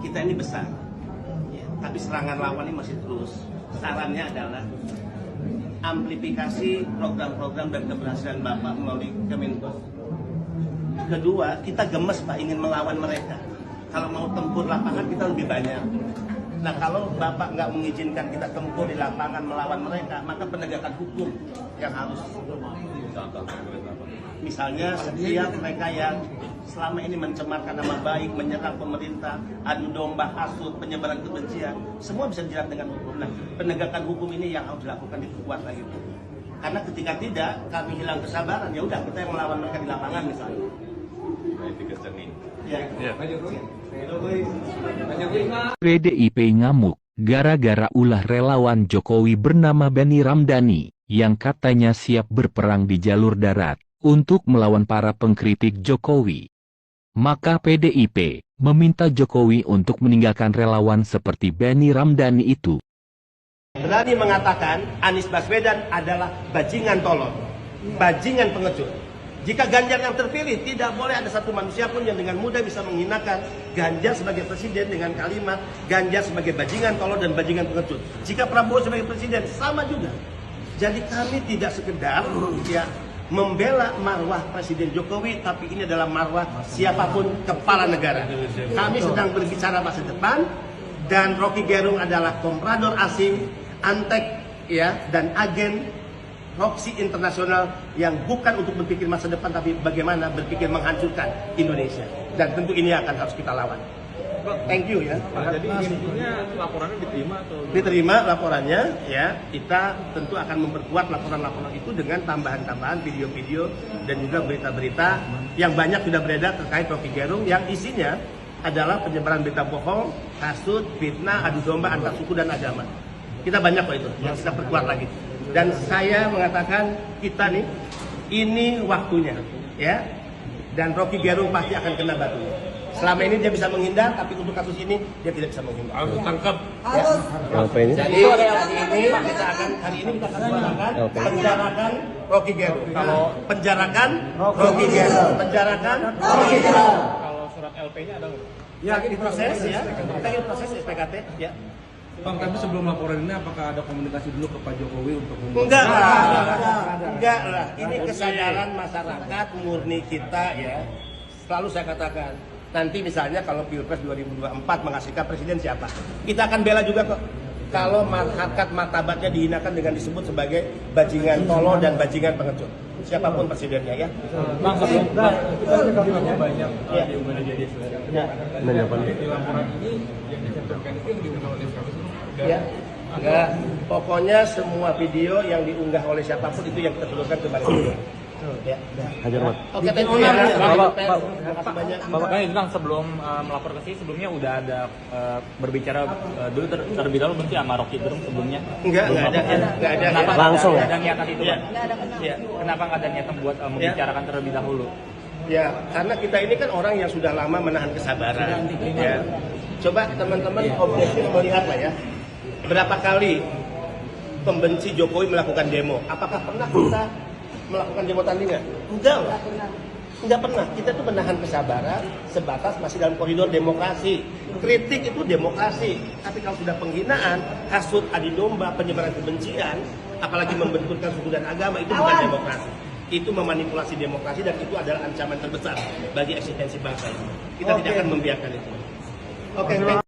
kita ini besar, ya, tapi serangan lawan ini masih terus. Sarannya adalah amplifikasi program-program dan keberhasilan Bapak melalui Kemenko. Kedua, kita gemes Pak ingin melawan mereka. Kalau mau tempur lapangan kita lebih banyak. Nah kalau Bapak nggak mengizinkan kita tempur di lapangan melawan mereka, maka penegakan hukum yang harus. Misalnya setiap mereka yang selama ini mencemarkan nama baik, menyerang pemerintah, adu domba, hasut, penyebaran kebencian, semua bisa dijerat dengan hukum. Nah, penegakan hukum ini yang harus dilakukan diperkuat lagi. Karena ketika tidak, kami hilang kesabaran, ya udah kita yang melawan mereka di lapangan misalnya. Ya. PDIP ngamuk gara-gara ulah relawan Jokowi bernama Benny Ramdhani yang katanya siap berperang di jalur darat untuk melawan para pengkritik Jokowi. Maka PDIP meminta Jokowi untuk meninggalkan relawan seperti Benny Ramdhani itu. Berani mengatakan Anies Baswedan adalah bajingan tolol, bajingan pengecut. Jika Ganjar yang terpilih, tidak boleh ada satu manusia pun yang dengan mudah bisa menghinakan Ganjar sebagai presiden dengan kalimat Ganjar sebagai bajingan tolol dan bajingan pengecut. Jika Prabowo sebagai presiden, sama juga. Jadi kami tidak sekedar ya membela marwah Presiden Jokowi, tapi ini adalah marwah siapapun kepala negara. Kami sedang berbicara masa depan, dan Rocky Gerung adalah komprador asing, antek ya, dan agen proksi internasional yang bukan untuk berpikir masa depan, tapi bagaimana berpikir menghancurkan Indonesia. Dan tentu ini akan harus kita lawan. Thank you ya. Jadi intinya laporannya diterima atau? Diterima laporannya, ya. Kita tentu akan memperkuat laporan-laporan itu dengan tambahan-tambahan video-video dan juga berita-berita yang banyak sudah beredar terkait Rocky Gerung yang isinya adalah penyebaran berita bohong, hasut, fitnah, adu domba antar suku dan agama. Kita banyak kok itu, yang kita perkuat lagi. Dan saya mengatakan kita nih, ini waktunya, ya. Dan Rocky Gerung pasti akan kena batunya. Selama ini dia bisa menghindar, tapi untuk kasus ini dia tidak bisa menghindar. Harus tangkap. Ya. Jadi hari ini kita akan suarakan penjarakan Rocky Gerung. Kalau penjarakan Rocky Gerung, penjarakan Rocky Gerung. Kalau surat LP-nya ada nggak? Ya, diproses ya. Kita ingin proses SPKT, ya. Bang, tapi sebelum laporan ini apakah ada komunikasi dulu ke Pak Jokowi untuk Enggak lah. Ini kesadaran masyarakat murni kita ya. Selalu saya katakan, nanti misalnya kalau Pilpres 2024 menghasilkan presiden siapa? Kita akan bela juga kok. Kalau harkat martabatnya dihinakan dengan disebut sebagai bajingan tolol dan bajingan pengecut. Siapapun presidennya ya. Bang, sebelum kita banyak diunggah di media sosial. Di laporan ini yang dicantumkan itu yang diunggah oleh siapa sih? Ya, enggak. Pokoknya semua video yang diunggah oleh siapapun itu yang kita turunkan ke Baris Krim. Ya. Oke, thank you ya. Makasih banyak. Bapak ini Bang, sebelum melapor ke sini sebelumnya udah ada berbicara dulu terlebih dahulu berarti sama Rocky Gerung sebelumnya? Enggak ada. Kenapa Langsung nggak ada niatan itu, ya. Bang? Ya. Kenapa nggak ada niatan buat membicarakan terlebih dahulu? Ya, karena kita ini kan orang yang sudah lama menahan kesabaran. Ya. Coba teman-teman objektif melihat lah ya. Berapa kali pembenci Jokowi melakukan demo? Apakah pernah kita melakukan demo tandingan? Enggak lah. Enggak pernah. Kita tuh menahan kesabaran sebatas masih dalam koridor demokrasi. Kritik itu demokrasi. Tapi kalau sudah penghinaan, hasut, adu domba, penyebaran kebencian, apalagi membenturkan suku dan agama, itu bukan demokrasi. Itu memanipulasi demokrasi dan itu adalah ancaman terbesar bagi eksistensi bangsa ini. Kita tidak akan membiarkan itu. Oke.